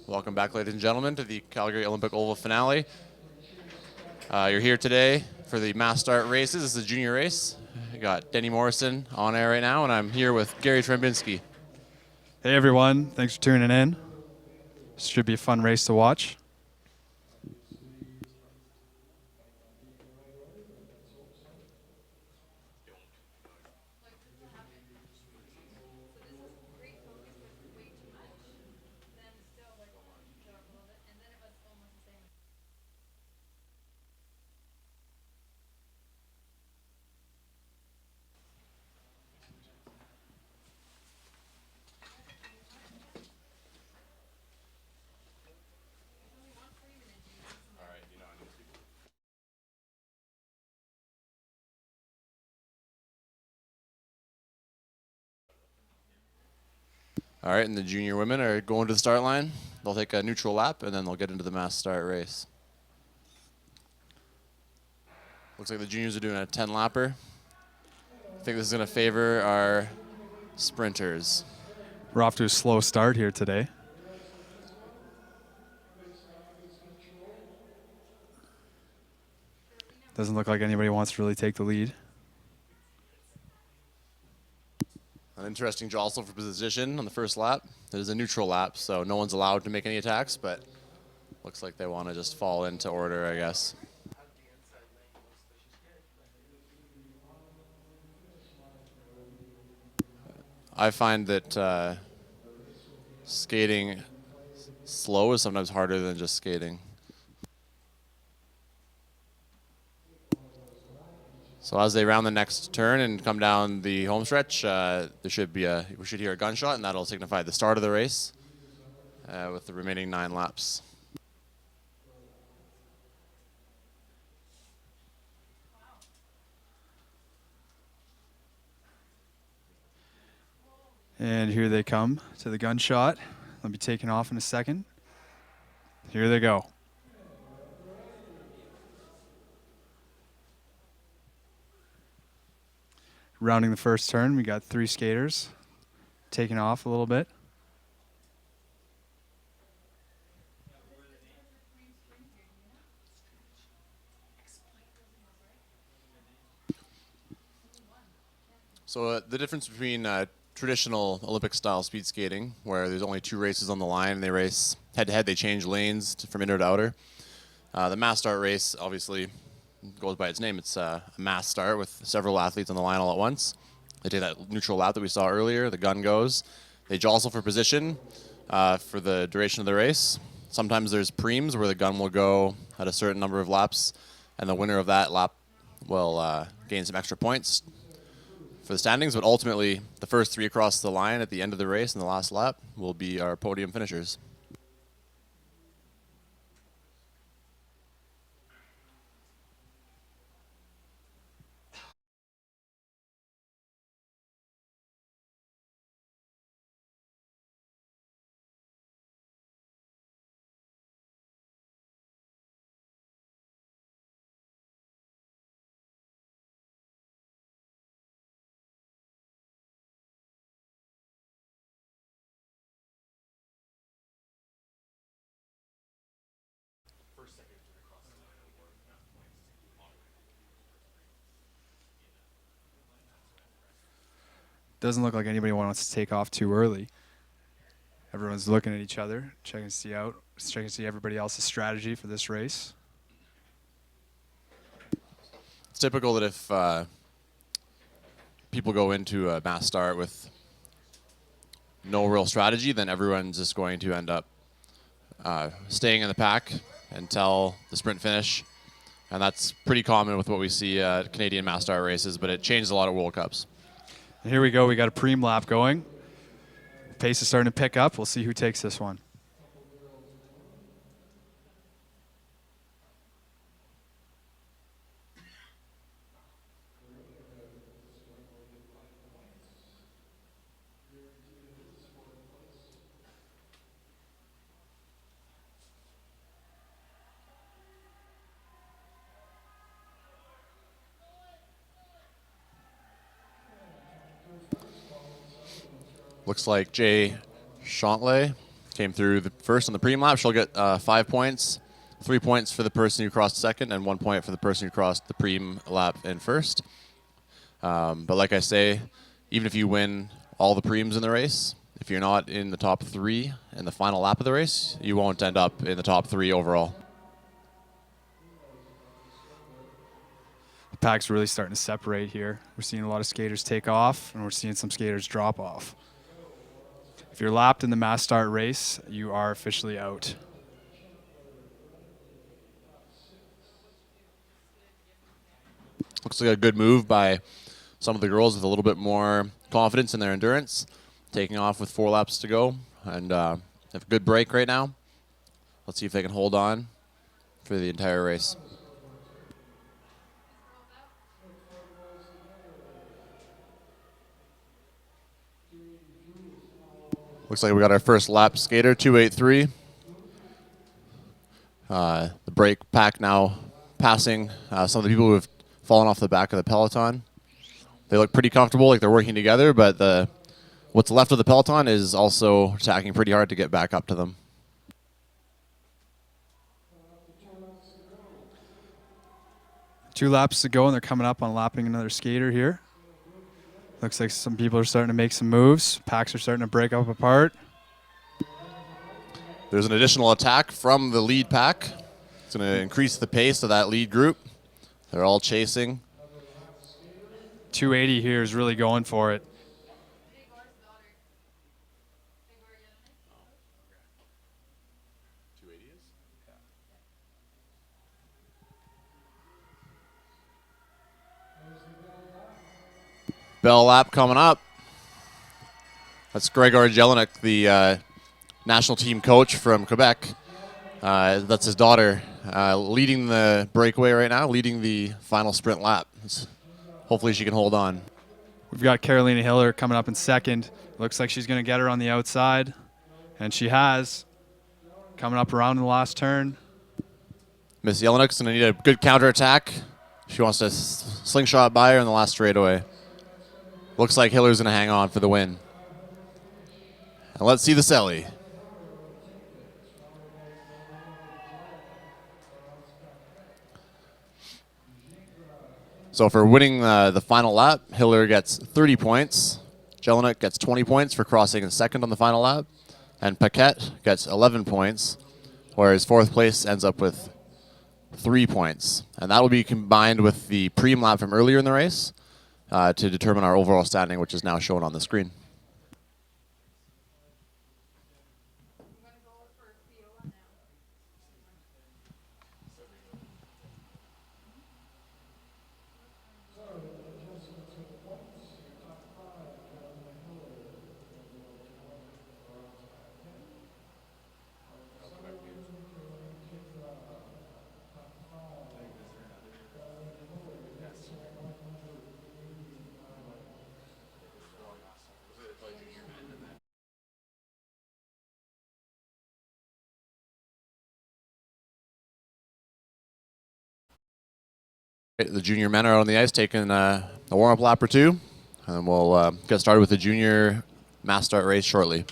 Welcome back, ladies and gentlemen, to the Calgary Olympic Oval finale. You're here today for the mass start races. This is a junior race. I got Denny Morrison on air right now, and I'm here with Gary Trembinski. Hey everyone, thanks for tuning in. This should be a fun race to watch. All right, and the junior women are going to the start line. They'll take a neutral lap, and then they'll get into the mass start race. Looks like the juniors are doing a 10-lapper. I think this is going to favor our sprinters. We're off to a slow start here today. Doesn't look like anybody wants to really take the lead. An interesting jostle for position on the first lap. It is a neutral lap, so no one's allowed to make any attacks, but looks like they want to just fall into order, I guess. I find that skating slow is sometimes harder than just skating. So as they round the next turn and come down the home stretch, we should hear a gunshot, and that'll signify the start of the race with the remaining 9 laps. And here they come to the gunshot. They'll be taking off in a second. Here they go. Rounding the first turn, we got 3 skaters taking off a little bit. So the difference between traditional Olympic-style speed skating, where there's only 2 races on the line and they race head-to-head, they change lanes from inner to outer. The mass start race obviously goes by its name. It's a mass start with several athletes on the line all at once. They take that neutral lap that we saw earlier. The gun goes. They jostle for position for the duration of the race. Sometimes there's preems where the gun will go at a certain number of laps, and the winner of that lap will gain some extra points for the standings. But ultimately, the first 3 across the line at the end of the race in the last lap will be our podium finishers. Doesn't look like anybody wants to take off too early. Everyone's looking at each other, checking to see everybody else's strategy for this race. It's typical that if people go into a mass start with no real strategy, then everyone's just going to end up staying in the pack until the sprint finish. And that's pretty common with what we see at Canadian mass start races, but it changes a lot at World Cups. And here we go. We got a preem lap going. Pace is starting to pick up. We'll see who takes this one. Looks like Jay Chantley came through the first on the preem lap. She'll get 5 points, 3 points for the person who crossed second, and 1 point for the person who crossed the preem lap in first. But like I say, even if you win all the preems in the race, if you're not in the top 3 in the final lap of the race, you won't end up in the top 3 overall. The pack's really starting to separate here. We're seeing a lot of skaters take off, and we're seeing some skaters drop off. If you're lapped in the mass start race, you are officially out. Looks like a good move by some of the girls with a little bit more confidence in their endurance, taking off with 4 laps to go, and have a good break right now. Let's see if they can hold on for the entire race. Looks like we got our first lap skater, 283. The break pack now passing some of the people who have fallen off the back of the peloton. They look pretty comfortable, like they're working together, but what's left of the peloton is also attacking pretty hard to get back up to them. Two laps to go, and they're coming up on lapping another skater here. Looks like some people are starting to make some moves. Packs are starting to break up apart. There's an additional attack from the lead pack. It's going to increase the pace of that lead group. They're all chasing. 280 here is really going for it. Bell lap coming up. That's Gregor Jelinek, the national team coach from Quebec. That's his daughter leading the breakaway right now, leading the final sprint lap. Hopefully she can hold on. We've got Carolina Hiller coming up in second. Looks like she's going to get her on the outside, and she has. Coming up around the last turn. Miss Jelinek's going to need a good counterattack. She wants to slingshot by her in the last straightaway. Looks like Hiller's going to hang on for the win. And let's see the celly. So for winning the final lap, Hiller gets 30 points. Jelinek gets 20 points for crossing in second on the final lap. And Paquette gets 11 points, whereas fourth place ends up with 3 points. And that will be combined with the preem lap from earlier in the race to determine our overall standing, which is now shown on the screen. The junior men are on the ice taking a warm-up lap or two, and we'll get started with the junior mass start race shortly.